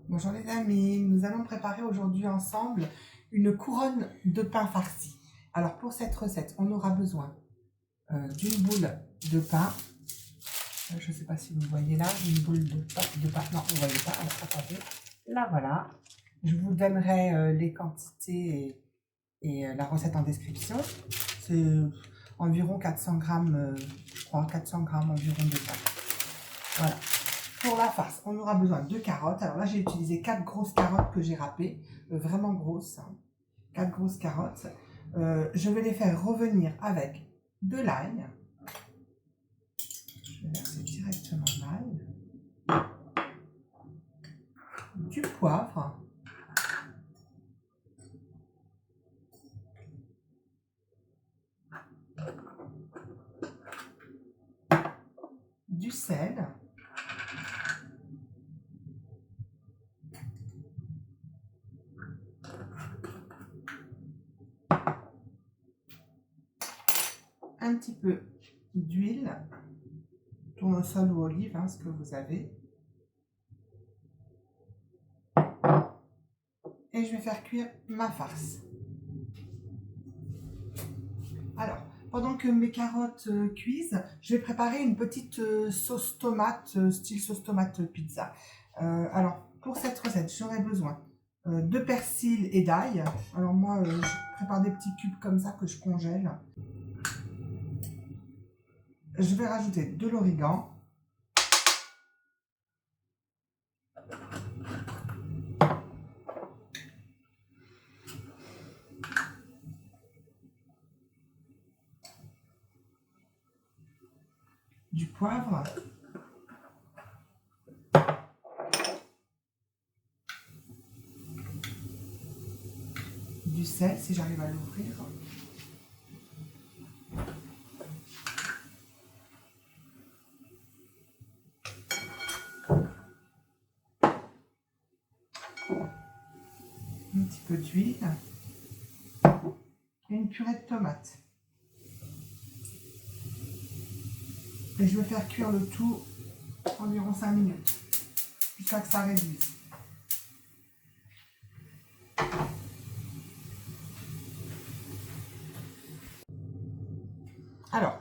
Bonjour les amis, nous allons préparer aujourd'hui ensemble une couronne de pain farci. Alors pour cette recette, on aura besoin d'une boule de pain. Je ne sais pas si vous voyez là, une boule de pain. Non, vous ne voyez pas, alors attendez. Là voilà, je vous donnerai les quantités et la recette en description. C'est environ 400 grammes, je crois, 400 grammes environ de pain. Voilà. Pour la farce, on aura besoin de carottes. Alors là, j'ai utilisé 4 grosses carottes que j'ai râpées, vraiment grosses. 4 grosses carottes. Je vais les faire revenir avec de l'ail. Je vais verser directement l'ail. Du poivre. Du sel. Un petit peu d'huile. Tournesol ou olive, ce que vous avez. Et je vais faire cuire ma farce. Alors, pendant que mes carottes cuisent, je vais préparer une petite sauce tomate, style sauce tomate pizza. Alors, pour cette recette, j'aurai besoin de persil et d'ail. Alors moi, je prépare des petits cubes comme ça que je congèle. Je vais rajouter de l'origan. Du poivre. Du sel, si j'arrive à l'ouvrir. Un petit peu d'huile. Et une purée de tomates. Et je vais faire cuire le tout environ 5 minutes, jusqu'à que ça réduise. Alors,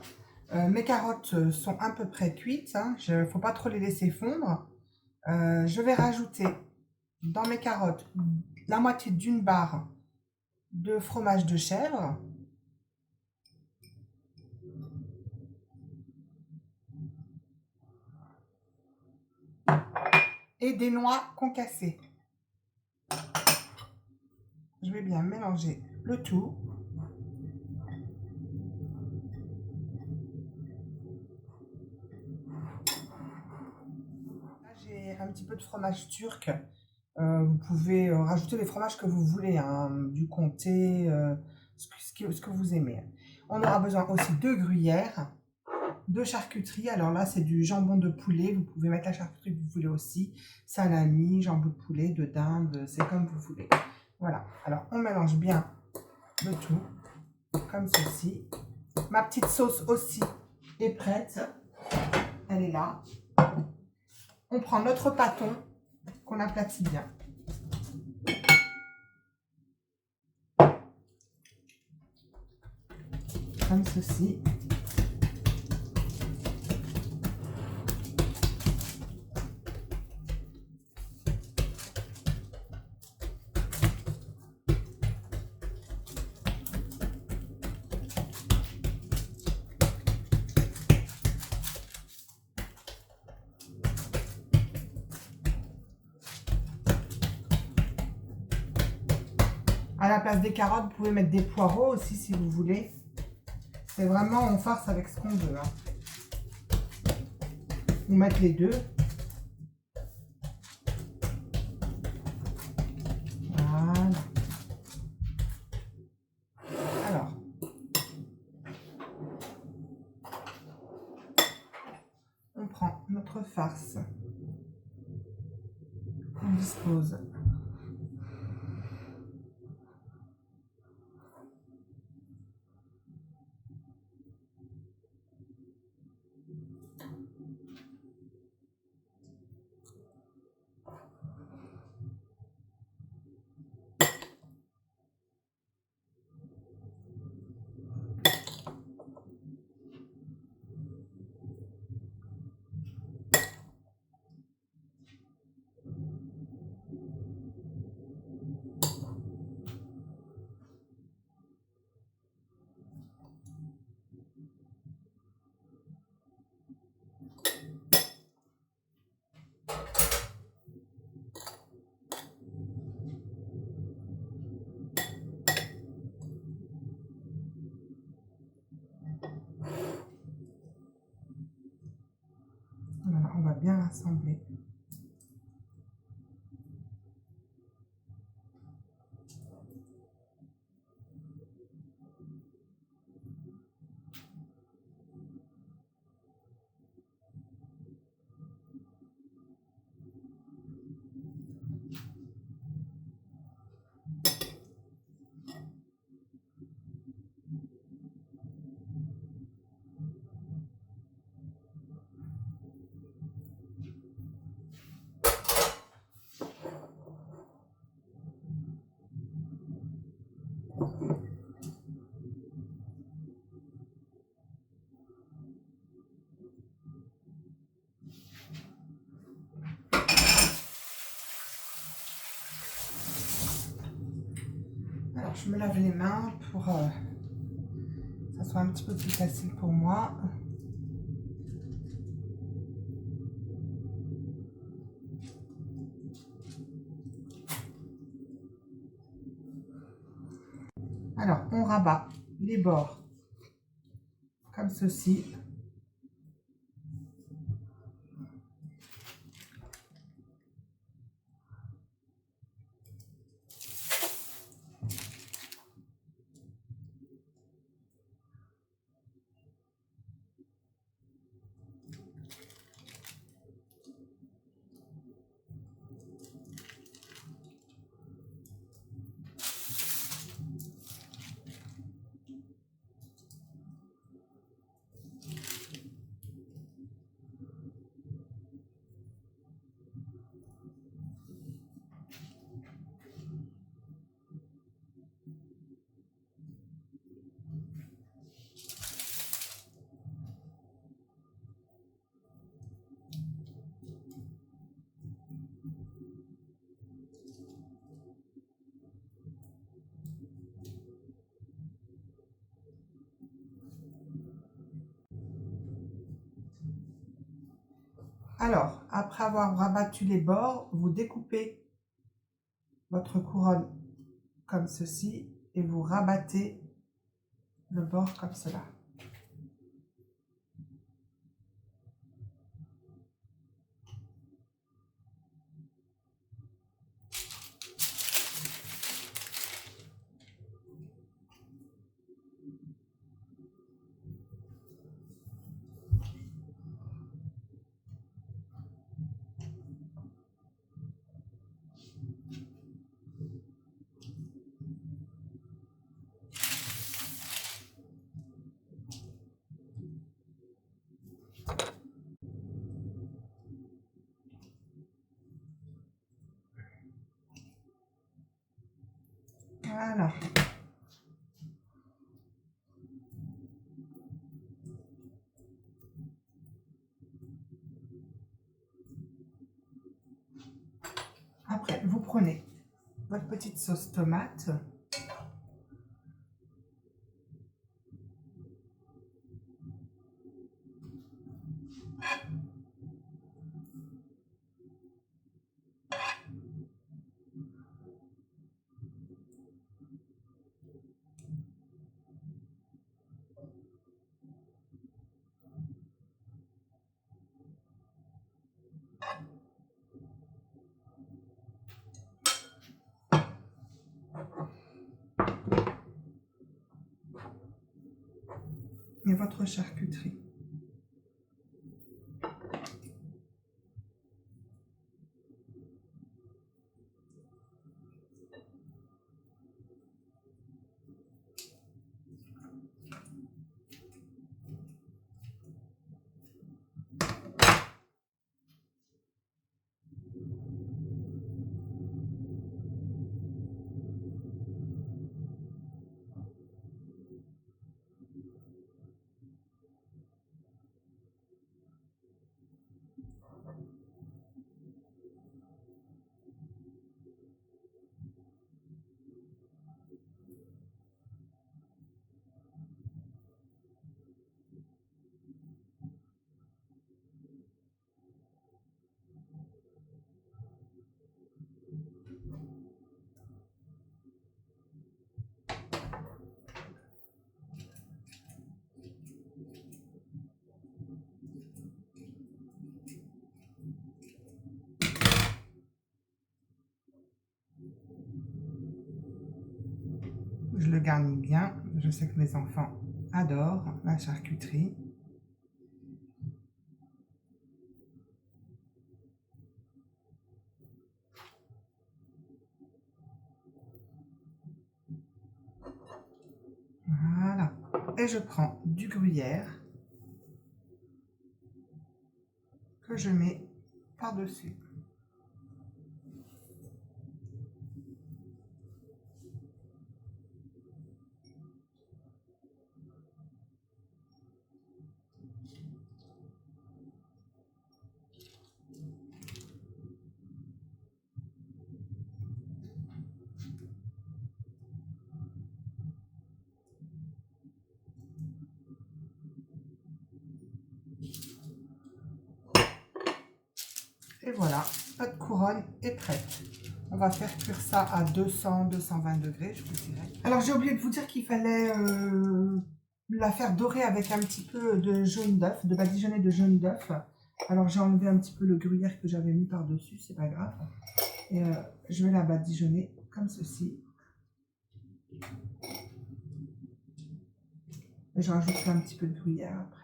mes carottes sont à peu près cuites, il ne faut pas trop les laisser fondre. Je vais rajouter dans mes carottes la moitié d'une barre de fromage de chèvre. Et des noix concassées. Je vais bien mélanger le tout. Là, j'ai un petit peu de fromage turc. Vous pouvez rajouter les fromages que vous voulez, du comté, ce que vous aimez. On aura besoin aussi de gruyère, de charcuterie. Alors là, c'est du jambon de poulet. Vous pouvez mettre la charcuterie que vous voulez aussi. Salami, jambon de poulet, de dinde, c'est comme vous voulez. Voilà. Alors, on mélange bien le tout, comme ceci. Ma petite sauce aussi est prête. Elle est là. On prend notre pâton qu'on aplatit bien. Comme ceci. À la place des carottes, vous pouvez mettre des poireaux aussi si vous voulez. C'est vraiment, on farce avec ce qu'on veut. Vous mettez les deux. Voilà. Alors, on prend notre farce. On dispose. Voilà, on va bien l'assembler. Alors, je me lave les mains pour que ça soit un petit peu plus facile pour moi. Alors, on rabat les bords comme ceci. Alors, après avoir rabattu les bords, vous découpez votre couronne comme ceci et vous rabattez le bord comme cela. Voilà. Après, vous prenez votre petite sauce tomate. Et votre charcuterie. garnis bien. Je sais que mes enfants adorent la charcuterie. Voilà. Et je prends du gruyère que je mets par-dessus. Et voilà, notre couronne est prête. On va faire cuire ça à 200-220 degrés, je vous dirais. Alors, j'ai oublié de vous dire qu'il fallait la faire dorer avec un petit peu de jaune d'œuf, de badigeonner de jaune d'œuf. Alors, j'ai enlevé un petit peu le gruyère que j'avais mis par-dessus, c'est pas grave. Et je vais la badigeonner comme ceci. Et je rajoute un petit peu de gruyère après.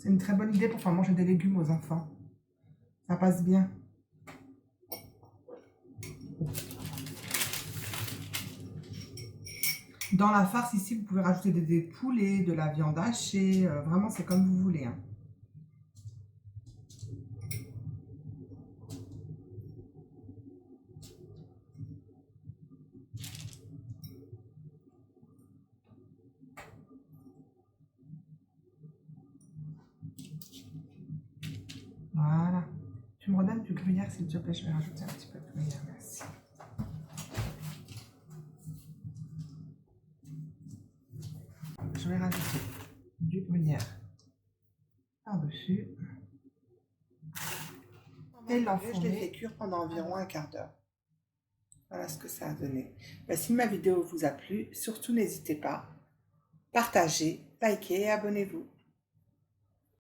C'est une très bonne idée pour faire manger des légumes aux enfants. Ça passe bien. Dans la farce ici, vous pouvez rajouter des poulets, de la viande hachée. Vraiment, c'est comme vous voulez, hein. Voilà. Tu me redonnes du gruyère, s'il te plaît. Je vais rajouter un petit peu de gruyère, merci. Je vais rajouter du gruyère par-dessus. Et l'enfourner. Je l'ai fait cuire pendant environ un quart d'heure. Voilà ce que ça a donné. Si ma vidéo vous a plu, surtout n'hésitez pas. Partagez, likez et abonnez-vous.